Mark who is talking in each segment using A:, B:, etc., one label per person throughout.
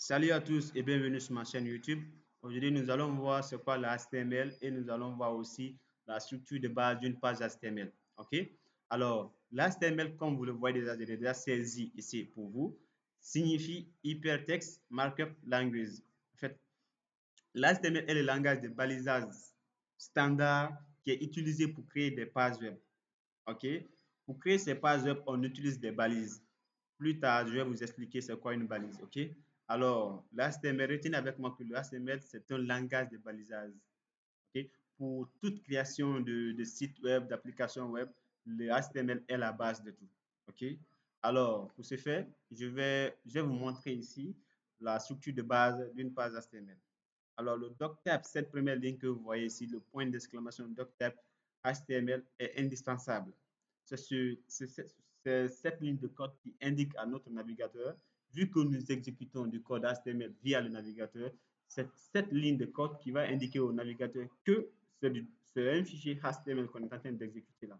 A: Salut à tous et bienvenue sur ma chaîne YouTube. Aujourd'hui, nous allons voir ce qu'est le HTML et nous allons voir aussi la structure de base d'une page HTML. OK? Alors, l'HTML, comme vous le voyez déjà, j'ai déjà saisi ici pour vous, signifie Hypertext Markup Language. En fait, l'HTML est le langage de balisage standard qui est utilisé pour créer des pages web. OK? Pour créer ces pages web, on utilise des balises. Plus tard, je vais vous expliquer c'est quoi une balise. OK? Alors, l'HTML, retenez avec moi que le HTML, c'est un langage de balisage. OK? Pour toute création de site web, d'application web, le HTML est la base de tout. OK? Alors, pour ce faire, je vais vous montrer ici la structure de base d'une page HTML. Alors, le doctype, cette première ligne que vous voyez ici, le point d'exclamation doctype HTML est indispensable. C'est cette ligne de code qui indique à notre navigateur, vu que nous exécutons du code HTML via le navigateur, c'est cette ligne de code qui va indiquer au navigateur que c'est un fichier HTML qu'on est en train d'exécuter là.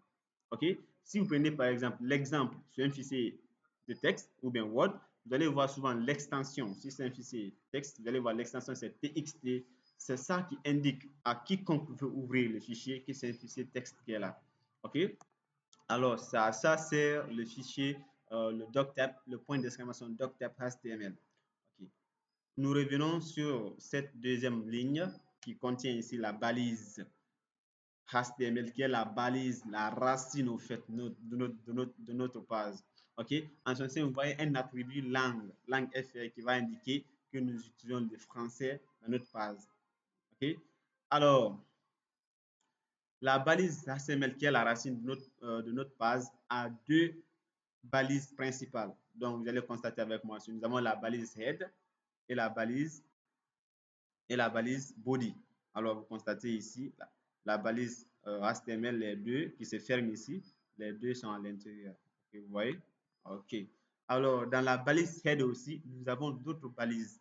A: OK? Si vous prenez par exemple l'exemple sur un fichier de texte ou bien Word, vous allez voir souvent l'extension. Si c'est un fichier texte, vous allez voir l'extension, c'est TXT. C'est ça qui indique à quiconque veut ouvrir le fichier que c'est un fichier texte qui est là. OK? Alors, ça c'est le fichier, le doctype, le point d'exclamation doctype HTML. OK. Nous revenons sur cette deuxième ligne qui contient ici la balise HTML, qui est la balise, la racine au fait de notre page. OK? En ce sens, vous voyez un attribut langue FR qui va indiquer que nous utilisons le français dans notre page. OK? Alors, la balise HTML, qui est la racine de notre page, a deux balises principales. Donc, vous allez constater avec moi. Nous avons la balise head et la balise body. Alors, vous constatez ici la balise HTML, les deux qui se ferment ici, les deux sont à l'intérieur. Okay, vous voyez? OK. Alors, dans la balise head aussi, nous avons d'autres balises.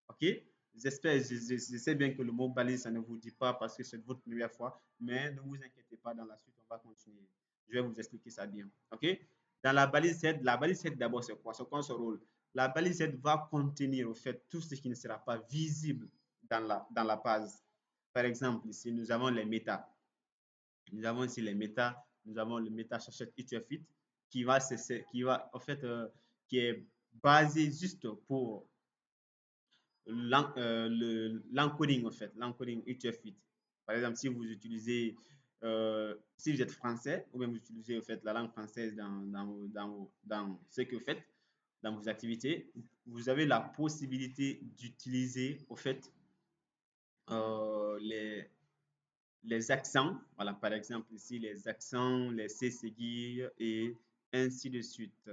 A: OK? J'espère, je sais bien que le mot balise, ça ne vous dit pas parce que c'est votre première fois, mais ne vous inquiétez pas, dans la suite, on va continuer. Je vais vous expliquer ça bien. OK? Dans la balise head d'abord, c'est quoi? C'est quoi son rôle? La balise head va contenir, au fait, tout ce qui ne sera pas visible dans la page. Par exemple, ici, nous avons les méta. Nous avons ici les méta. Nous avons le méta chercheur UTF-8 en fait, qui est basé juste pour l'encoding, en fait, l'encoding UTF-8. Par exemple, si vous utilisez, si vous êtes français, ou bien vous utilisez, en fait, la langue française dans ce que vous faites, dans vos activités, vous avez la possibilité d'utiliser, au fait, euh, les, les accents. Voilà, par exemple, ici, les accents, les C seguir et ainsi de suite.